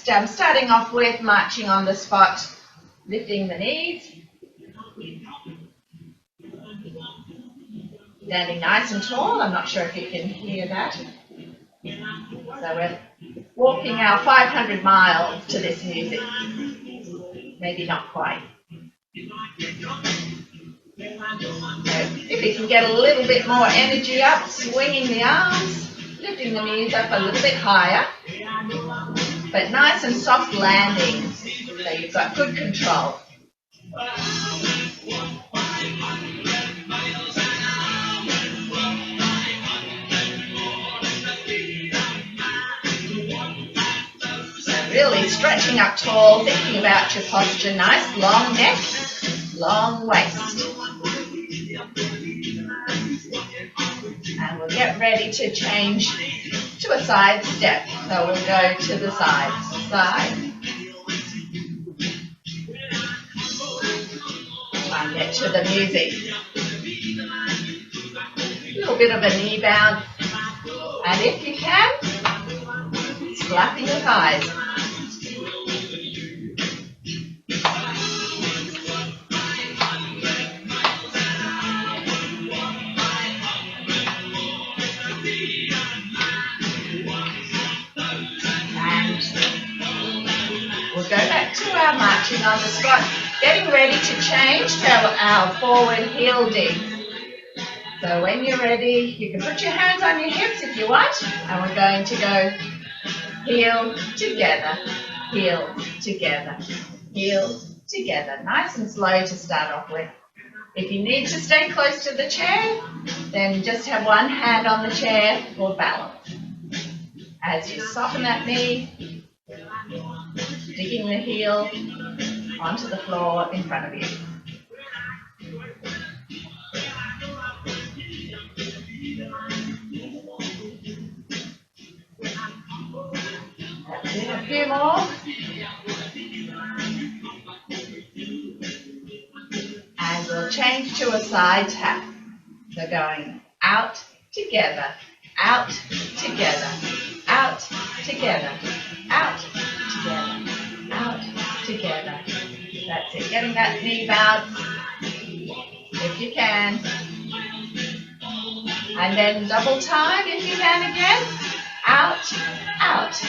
Next, starting off with marching on the spot, lifting the knees. Standing nice and tall. I'm not sure if you can hear that. So we're walking our 500 miles to this music. Maybe not quite. So if you can get a little bit more energy up, swinging the arms, lifting the knees up a little bit higher, but nice and soft landing, so you've got good control. Really stretching up tall, thinking about your posture. Nice long neck, long waist. And we'll get ready to change to a side step. So we'll go to the side. Side. Try and get to the music. A little bit of a knee bounce. And if you can, flapping your thighs. We'll go back to our marching on the spot, getting ready to change to our forward heel dig. So when you're ready, you can put your hands on your hips if you want, and we're going to go heel together, heel together, heel together. Nice and slow to start off with. If you need to stay close to the chair, then just have one hand on the chair for balance. As you soften that knee, digging the heel onto the floor in front of you. That's it, a few more. And we'll change to a side tap. So going out, together, out, together, out, together, out, together, out, together. That's it. Getting that knee bounce, if you can. And then double time, if you can again. Out, out,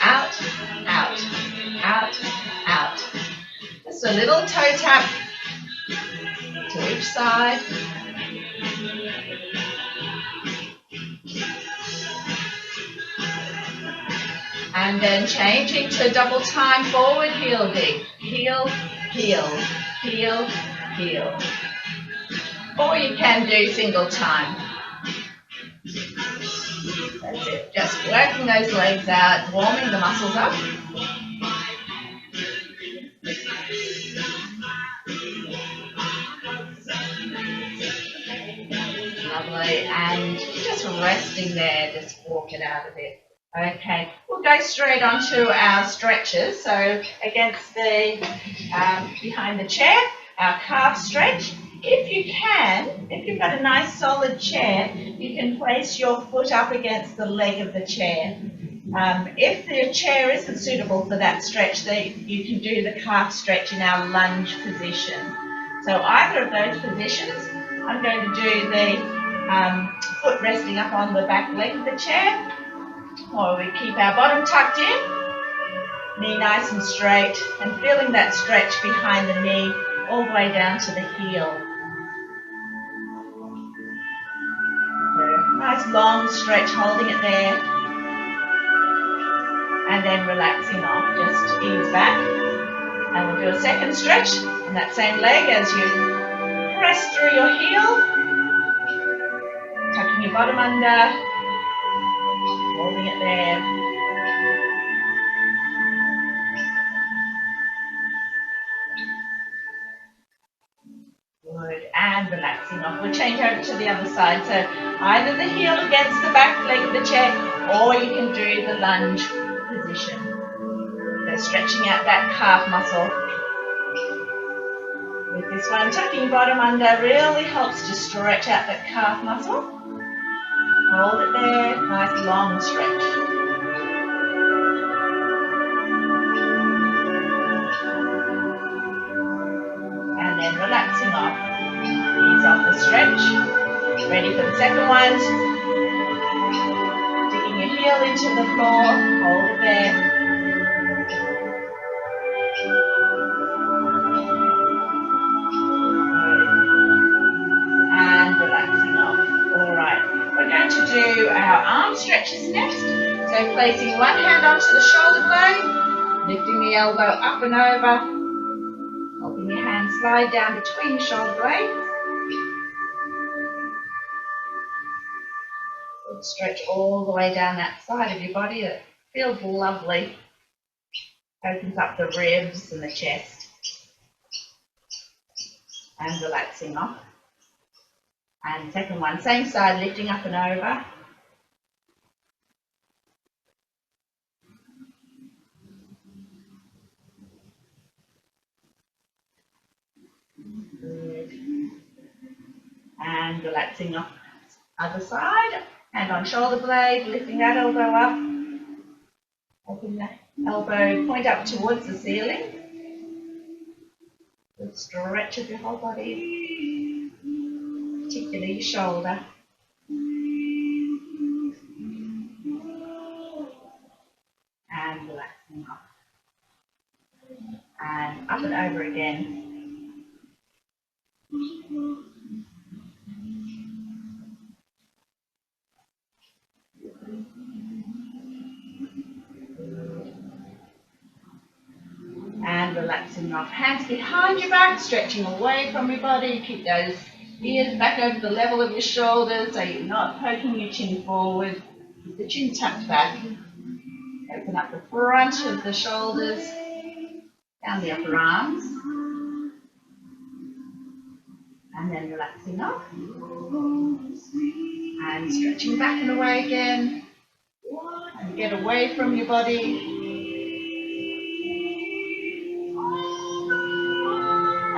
out, out, out, out. Just a little toe tap to each side. And then changing to double time forward heel dig. Heel, heel, heel, heel. Or you can do single time. That's it. Just working those legs out, warming the muscles up. Lovely. And just resting there, just walk it out a bit. Okay, we'll go straight onto our stretches. So against the, behind the chair, our calf stretch. If you can, if you've got a nice solid chair, you can place your foot up against the leg of the chair. If the chair isn't suitable for that stretch, you can do the calf stretch in our lunge position. So either of those positions, I'm going to do the foot resting up on the back leg of the chair, or we keep our bottom tucked in, knee nice and straight, and feeling that stretch behind the knee all the way down to the heel. So nice long stretch, holding it there, and then relaxing off. Just ease back, and we'll do a second stretch on that same leg as you press through your heel, tucking your bottom under, holding it there. Good, and relaxing off. We'll change over to the other side. So either the heel against the back leg of the chair, or you can do the lunge position. So stretching out that calf muscle. With this one, tucking bottom under really helps to stretch out that calf muscle. Hold it there, nice long stretch. Ready for the second one. Digging your heel into the floor. Hold it there. And relaxing off. All right. We're going to do our arm stretches next. So placing one hand onto the shoulder blade, lifting the elbow up and over, helping your hand slide down between the shoulder blades. Stretch all the way down that side of your body. It feels lovely. Opens up the ribs and the chest. And relaxing off. And second one, same side, lifting up and over. Good. And relaxing off. Other side, hand on shoulder blade, lifting that elbow up. Helping that elbow point up towards the ceiling. Good stretch of your whole body, particularly your shoulder. And relaxing off. And up and over again. And relaxing off. Hands behind your back, stretching away from your body. Keep those ears back over the level of your shoulders so you're not poking your chin forward. Keep the chin tucked back. Open up the front of the shoulders, down the upper arms. And then relaxing off. And stretching back and away again. And get away from your body.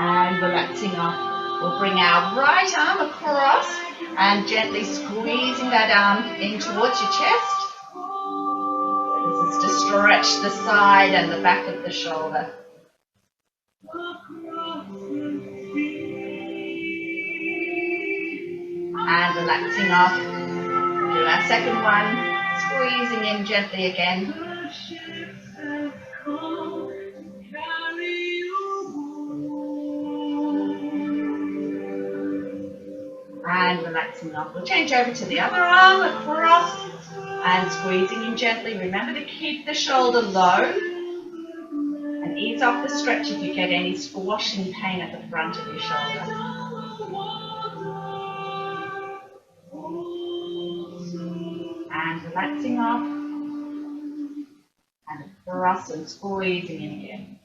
And relaxing off. We'll bring our right arm across and gently squeezing that arm in towards your chest. This is to stretch the side and the back of the shoulder. And relaxing off. Do our second one, squeezing in gently again. And relaxing off. We'll change over to the other arm across and squeezing in gently. Remember to keep the shoulder low and ease off the stretch if you get any squashing pain at the front of your shoulder. And relaxing off and across and squeezing in again.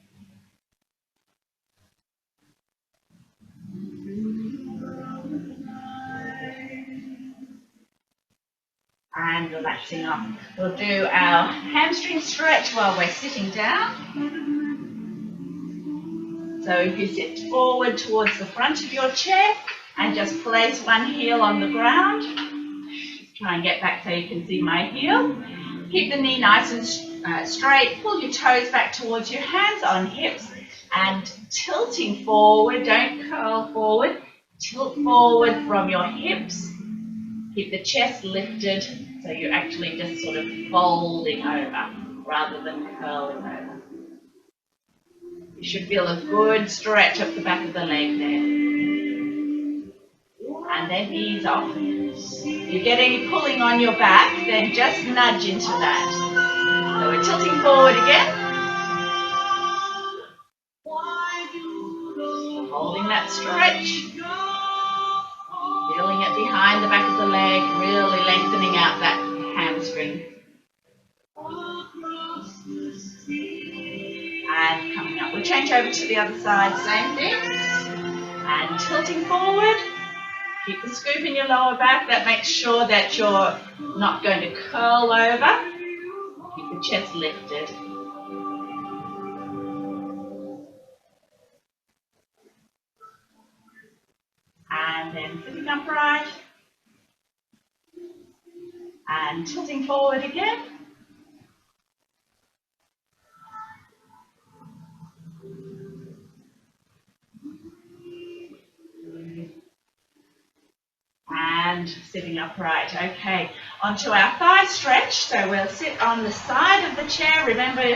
And relaxing off. We'll do our hamstring stretch while we're sitting down. So if you sit forward towards the front of your chair and just place one heel on the ground. Try and get back so you can see my heel. Keep the knee nice and straight. Pull your toes back towards your hands on hips and tilting forward. Don't curl forward. Tilt forward from your hips. Keep the chest lifted so you're actually just sort of folding over rather than curling over. You should feel a good stretch up the back of the leg there. And then ease off. If you get any pulling on your back, then just nudge into that. So we're tilting forward again. Holding that stretch. Feeling it behind the back of the leg, really lengthening out that hamstring. And coming up. We'll change over to the other side, same thing. And tilting forward. Keep the scoop in your lower back. That makes sure that you're not going to curl over. Keep the chest lifted. And then sitting upright. And tilting forward again. And and sitting upright. Okay, onto our thigh stretch. So we'll sit on the side of the chair. Remember,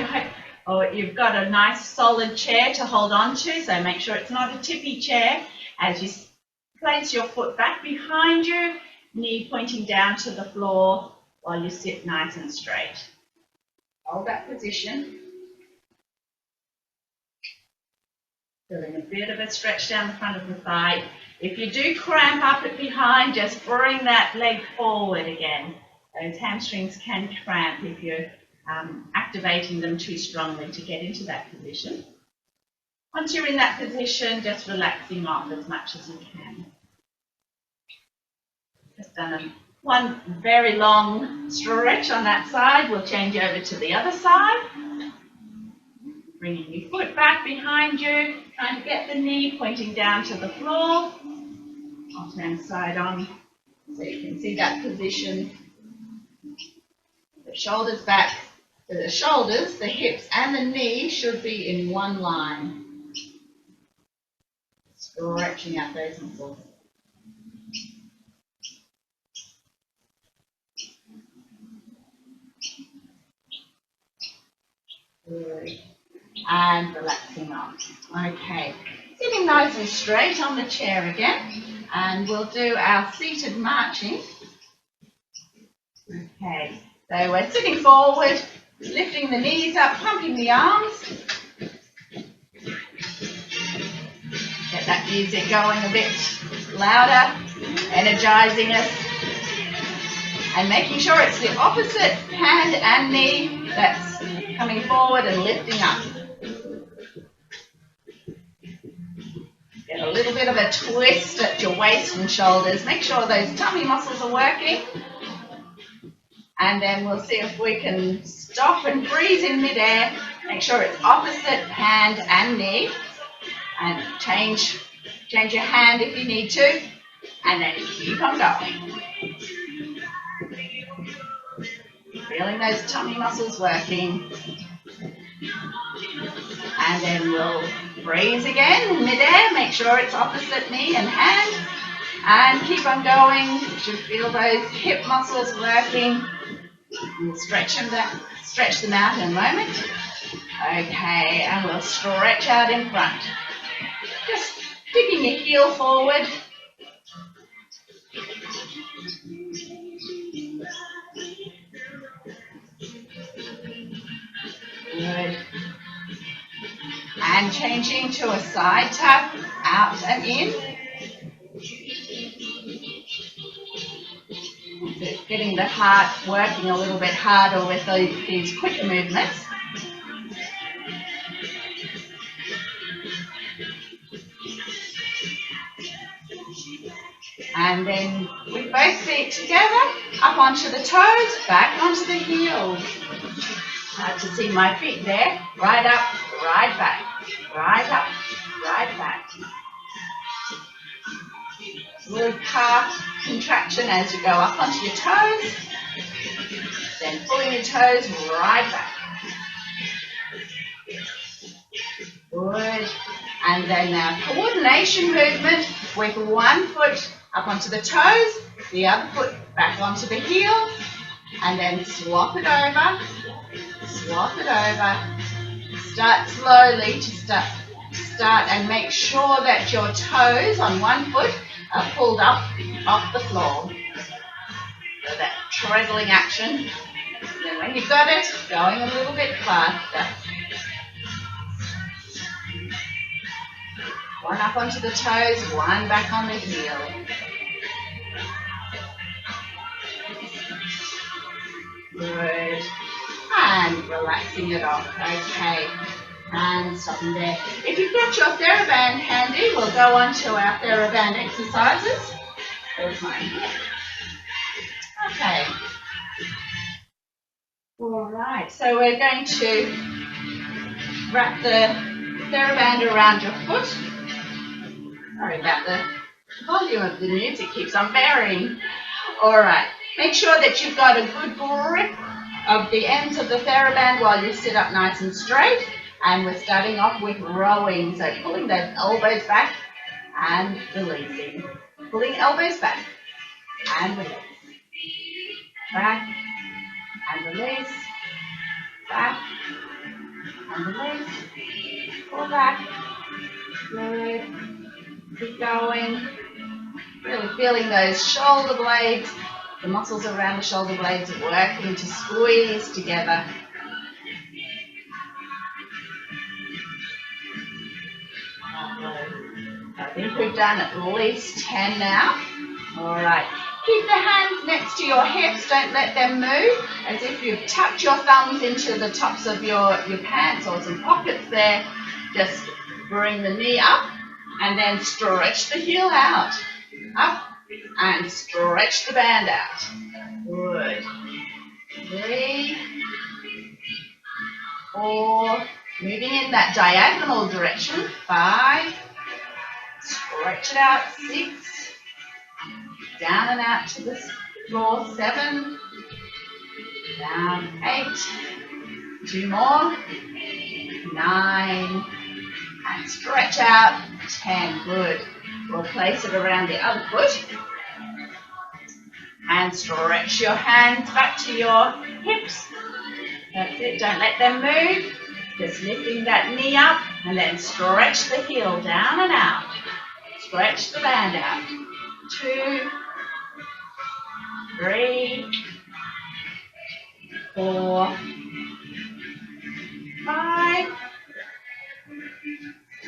you've got a nice solid chair to hold on to, so make sure it's not a tippy chair. As you place your foot back behind you, knee pointing down to the floor while you sit nice and straight. Hold that position. Feeling a bit of a stretch down the front of the thigh. If you do cramp up it behind, just bring that leg forward again. Those hamstrings can cramp if you're activating them too strongly to get into that position. Once you're in that position, just relaxing off as much as you can. Just done one very long stretch on that side. We'll change over to the other side. Bringing your foot back behind you, trying to get the knee pointing down to the floor. I'll turn side on so you can see that position. The shoulders back to the shoulders, the hips and the knee should be in one line. Stretching out those muscles. Good. And relaxing off. Okay, sitting nice and straight on the chair again, and we'll do our seated marching. Okay, so we're sitting forward, lifting the knees up, pumping the arms. Get that music going a bit louder, energizing us, and making sure it's the opposite hand and knee that's coming forward and lifting up. Get a little bit of a twist at your waist and shoulders. Make sure those tummy muscles are working. And then we'll see if we can stop and breathe in midair. Make sure it's opposite hand and knee. And change your hand if you need to. And then keep on going. Feeling those tummy muscles working. And then we'll breathe again, midair, make sure it's opposite knee and hand, and keep on going. You should feel those hip muscles working. We'll stretch them out in a moment. Okay, and we'll stretch out in front. Just sticking your heel forward. Good. And changing to a side tap, out and in. Getting the heart working a little bit harder with these quick movements. And then with both feet together, up onto the toes, back onto the heels. Hard to see my feet there. Right up, right back. Right up, right back. Little calf contraction as you go up onto your toes. Then pulling your toes right back. Good. And then our coordination movement with one foot up onto the toes, the other foot back onto the heel, and then swap it over. Swap it over. Start slowly to start and make sure that your toes on one foot are pulled up off the floor. So that treadling action. And then when you've got it, going a little bit faster. One up onto the toes, one back on the heel. Good. And relaxing it off. Okay. And stopping there. If you've got your Theraband handy, we'll go on to our Theraband exercises. There's mine here. Okay. All right. So we're going to wrap the Theraband around your foot. Sorry about the volume of the music keeps on varying. All right. Make sure that you've got a good grip of the ends of the Theraband while you sit up nice and straight. And we're starting off with rowing. So pulling those elbows back and releasing. Pulling elbows back. and release. Back and release. Back and release. Pull back. Good. Keep going. Really feeling those shoulder blades. The muscles around the shoulder blades are working to squeeze together. I think we've done at least 10 now. All right. Keep the hands next to your hips. Don't let them move. As if you've tucked your thumbs into the tops of your pants or some pockets there. Just bring the knee up and then stretch the heel out. Up and stretch the band out. Good. 3, 4, moving in that diagonal direction. 5, stretch it out. 6, down and out to the floor. 7, down. 8, 2 more. 9, and stretch out. 10, good. We'll place it around the other foot. And stretch your hands back to your hips. That's it, don't let them move. Just lifting that knee up and then stretch the heel down and out. Stretch the band out. 2, 3, 4, 5,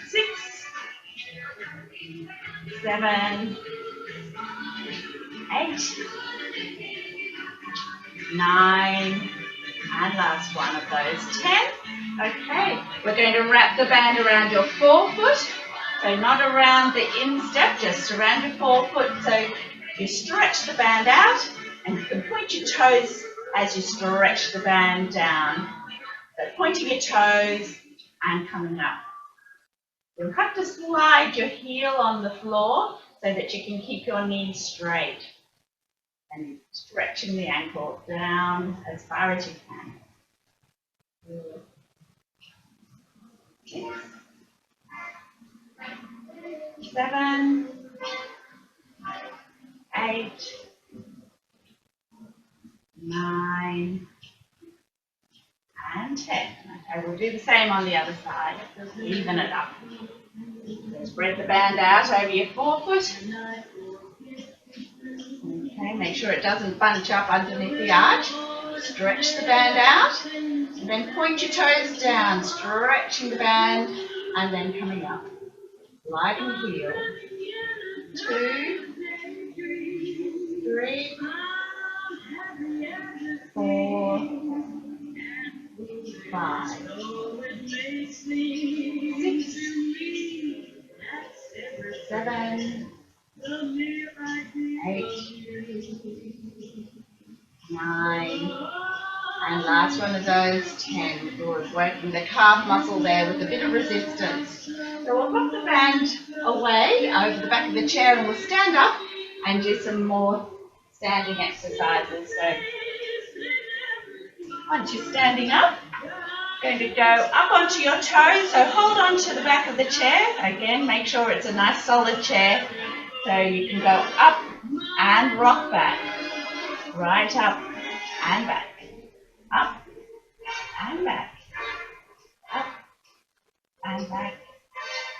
6, 7, 8, 9, and last one of those, 10. Okay, we're going to wrap the band around your forefoot. So not around the instep, just around your forefoot. So you stretch the band out and you can point your toes as you stretch the band down. So pointing your toes and coming up. You'll have to slide your heel on the floor so that you can keep your knees straight. And stretching the ankle down as far as you can. 6, 7, 8, 9, and 10. Okay, we'll do the same on the other side. Even it up. Spread the band out over your forefoot. Okay, make sure it doesn't bunch up underneath the arch. Stretch the band out. And then point your toes down, stretching the band, and then coming up. Sliding heel. 2, 3, 4, 5, 6, 7, 8, 9, and last one of those, 10. Good. Working the calf muscle there with a bit of resistance. So we'll put the band away over the back of the chair and we'll stand up and do some more standing exercises. So once you're standing up, going to go up onto your toes. So hold on to the back of the chair. Again, make sure it's a nice solid chair. So you can go up and rock back. Right up and back. Up and back. Up and back.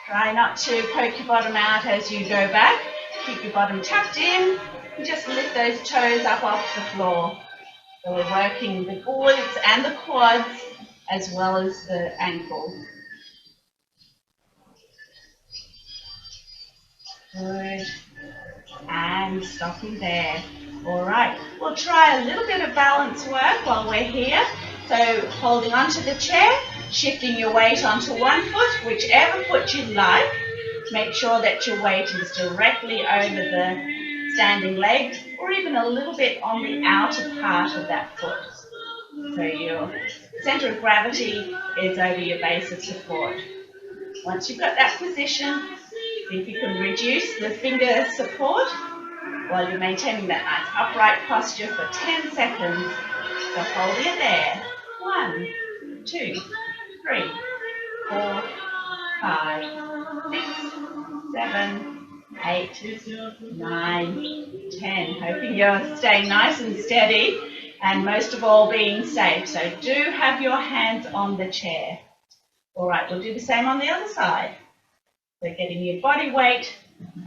Try not to poke your bottom out as you go back. Keep your bottom tucked in. And just lift those toes up off the floor. So we're working the glutes and the quads as well as the ankle. Good. And stopping there. All right. We'll try a little bit of balance work while we're here. So holding onto the chair, shifting your weight onto one foot, whichever foot you like. Make sure that your weight is directly over the standing leg or even a little bit on the outer part of that foot. So your center of gravity is over your base of support. Once you've got that position, see if you can reduce the finger support while you're maintaining that nice upright posture for 10 seconds. So holding it there. 1, 2, 3, 4, 5, 6, 7, 8, 9, 10. Hoping you're staying nice and steady and most of all being safe. So do have your hands on the chair. All right, we'll do the same on the other side. So getting your body weight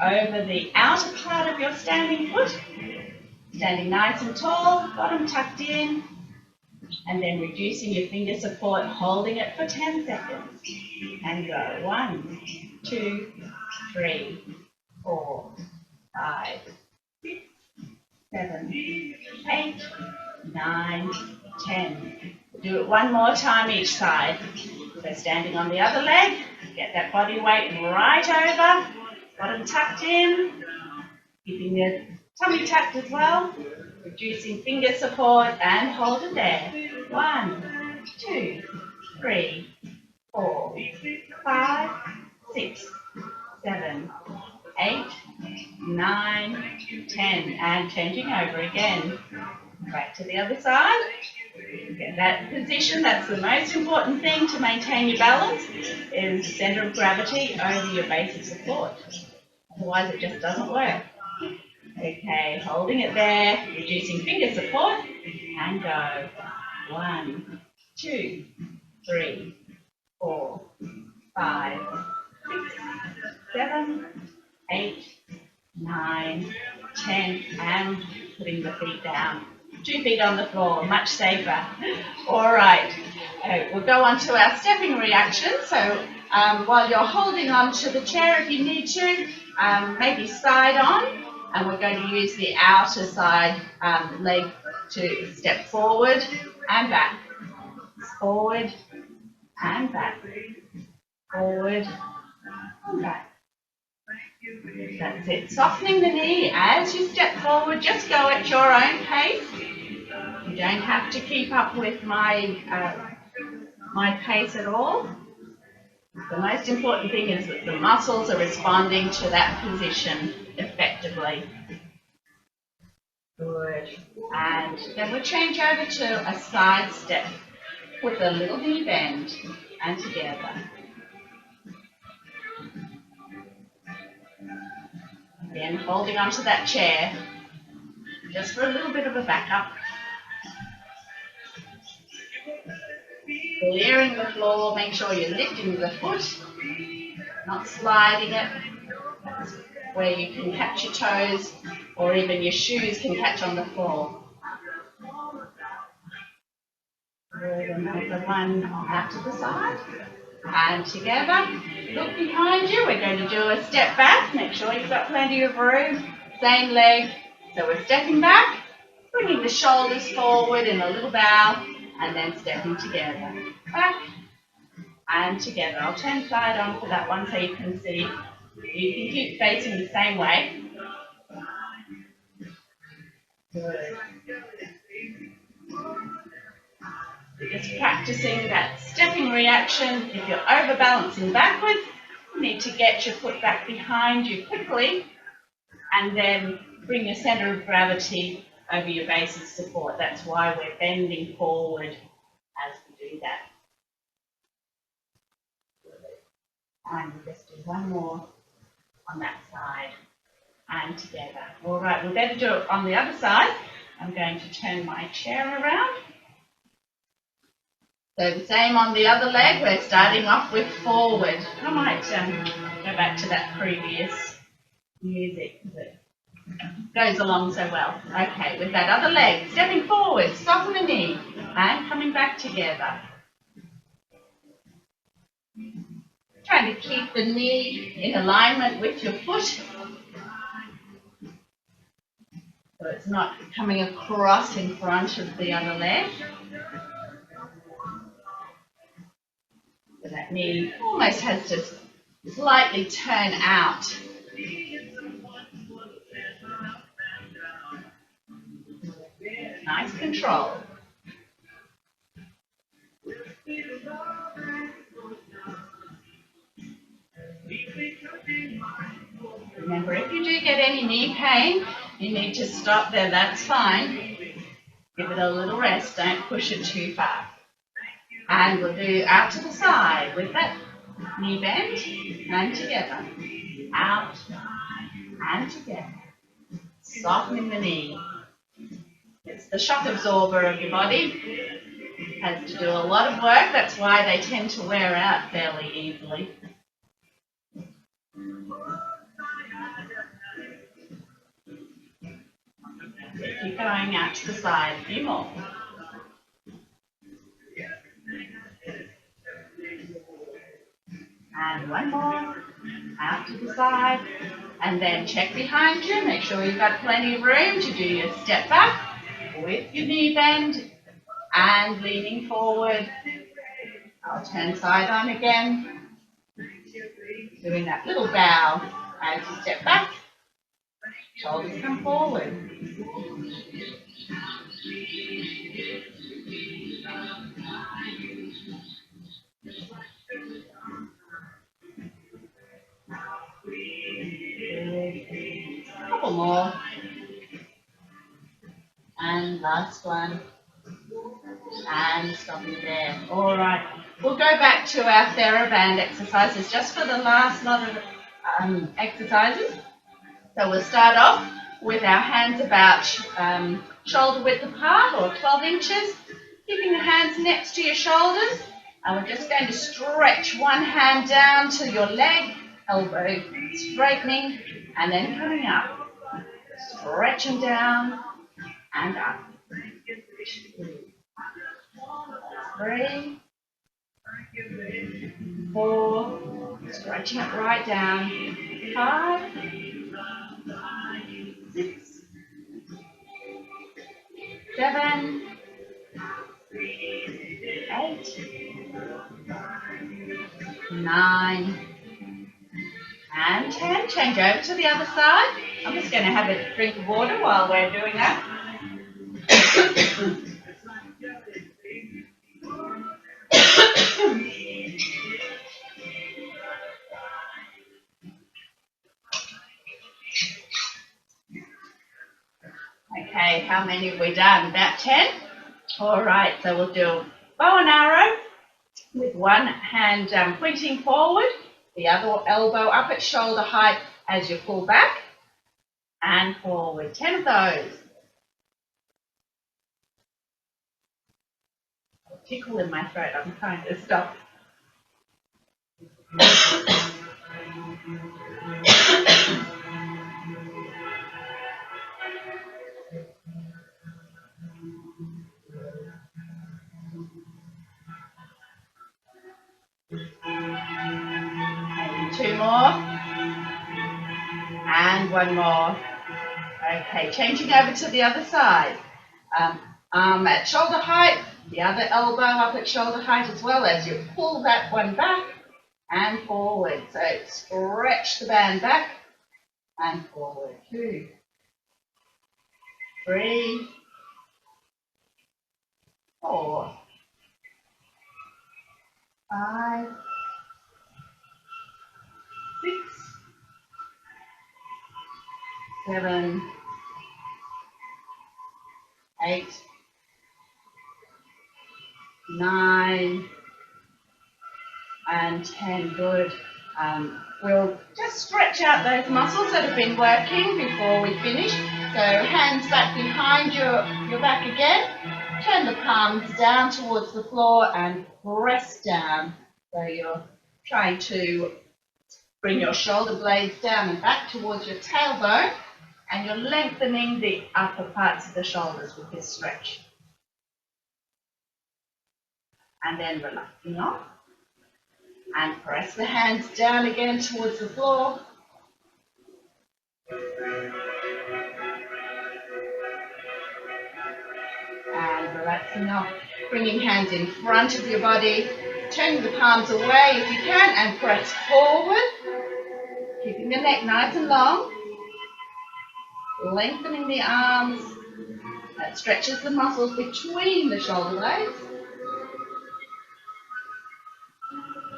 over the outer part of your standing foot. Standing nice and tall, bottom tucked in. And then reducing your finger support, holding it for 10 seconds. And go. 1, 2, 3, 4, 5, 6, 7, 8, 9, 10. Do it one more time each side. So standing on the other leg, get that body weight right over, bottom tucked in, keeping the tummy tucked as well, reducing finger support and hold it there. 1, 2, 3, 4, 5, 6, 7, 8, 9, 10, and changing over again. Back to the other side. Get that position. That's the most important thing to maintain your balance, is center of gravity over your base of support. Otherwise it just doesn't work. Okay, holding it there, reducing finger support, and go. 1, 2, 3, 4, 5, 6, 7, 8, 9, 10, and putting the feet down. 2 feet on the floor, much safer. All right, we'll go on to our stepping reaction. So while you're holding on to the chair, if you need to, maybe side on, and we're going to use the outer side leg to step forward and back, forward and back, forward and back. That's it. Softening the knee as you step forward. Just go at your own pace. You don't have to keep up with my pace at all. The most important thing is that the muscles are responding to that position effectively. Good. And then we'll change over to a side step with a little knee bend and together. Again, holding onto that chair, just for a little bit of a backup. Clearing the floor, make sure you're lifting the foot, not sliding it. That's where you can catch your toes, or even your shoes can catch on the floor. Good, and over one out to the side. And together, look behind you. We're going to do a step back. Make sure you've got plenty of room. Same leg. So we're stepping back, bringing the shoulders forward in a little bow, and then stepping together. Back and together. I'll turn side on for that one so you can see. You can keep facing the same way. Good. You're just practicing that stepping reaction. If you're overbalancing backwards, you need to get your foot back behind you quickly and then bring your center of gravity over your base of support. That's why we're bending forward as we do that. And we'll just do one more on that side and together. All right, we'll better do it on the other side. I'm going to turn my chair around. So the same on the other leg, we're starting off with forward. I might go back to that previous music because it goes along so well. Okay, with that other leg, stepping forward, soften the knee, and coming back together. Trying to keep the knee in alignment with your foot, so it's not coming across in front of the other leg. So that knee almost has to slightly turn out. Nice control. Remember, if you do get any knee pain, you need to stop there. That's fine. Give it a little rest. Don't push it too far. And we'll do out to the side with that knee bend and together. Out and together. Softening the knee. It's the shock absorber of your body. Has to do a lot of work, that's why they tend to wear out fairly easily. Keep going out to the side, a few more. And one more, out to the side. And then check behind you, make sure you've got plenty of room to do your step back with your knee bend and leaning forward. I'll turn side on again. Doing that little bow as you step back. Shoulders come forward. Couple more. And last one. And stopping there. All right. We'll go back to our Theraband exercises just for the last lot of exercises. So we'll start off with our hands about shoulder width apart or 12 inches. Keeping the hands next to your shoulders. And we're just going to stretch one hand down to your leg, elbow straightening, and then coming up. Stretching down and up. 3, 4, stretching it right down. 5, 6, 7, 8, 9, and 10. Change over to the other side. I'm just going to have a drink of water while we're doing that. Okay, how many have we done? About 10? All right, so we'll do bow and arrow with one hand pointing forward, the other elbow up at shoulder height as you pull back and forward. 10 of those. Tickle in my throat, I'm trying to stop. Maybe 2 more. And 1 more. Okay, changing over to the other side. Arm at shoulder height, the other elbow up at shoulder height as well as you pull that one back and forward. So stretch the band back and forward. 2, 3, 4, 5, 6, 7, 8, 9, and 10. Good. We'll just stretch out those muscles that have been working before we finish. So hands back behind your back again. Turn the palms down towards the floor and press down. So you're trying to bring your shoulder blades down and back towards your tailbone, and you're lengthening the upper parts of the shoulders with this stretch. And then relaxing off. And press the hands down again towards the floor. And relaxing off. Bringing hands in front of your body. Turning the palms away if you can and press forward. Keeping the neck nice and long. Lengthening the arms. That stretches the muscles between the shoulder blades.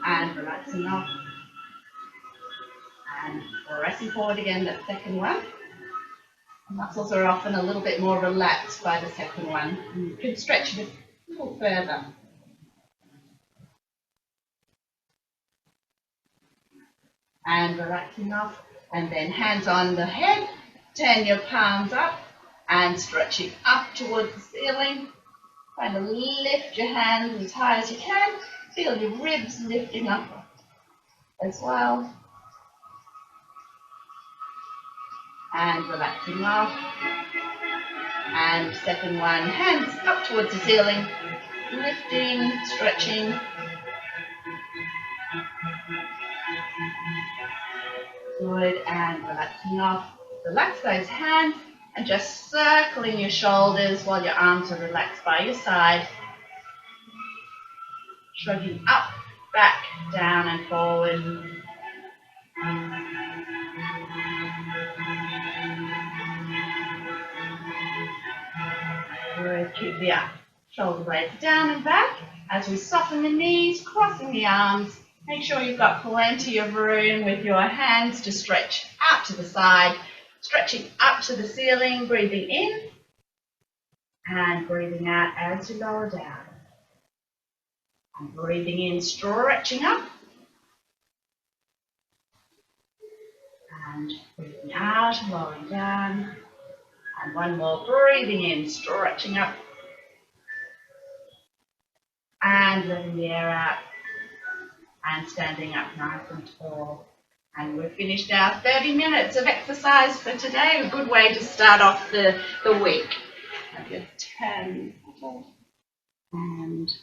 And relaxing off. And pressing forward again, that second one. The muscles are often a little bit more relaxed by the second one. You can stretch it a little further. And relaxing off. And then hands on the head, turn your palms up and stretching up towards the ceiling. Try to lift your hands as high as you can. Feel your ribs lifting up as well. And relaxing off. And second one, hands up towards the ceiling. Lifting, stretching. Good, and relaxing off. Relax those hands and just circling your shoulders while your arms are relaxed by your side. Shrugging up, back, down and forward. Good, keep the shoulder blades down and back as we soften the knees, crossing the arms. Make sure you've got plenty of room with your hands to stretch out to the side, stretching up to the ceiling, breathing in and breathing out as you lower down. And breathing in, stretching up. And breathing out, lowering down. And one more, breathing in, stretching up. And letting the air out. And standing up nice and tall. And we've finished our 30 minutes of exercise for today. A good way to start off the week. Have your turn. And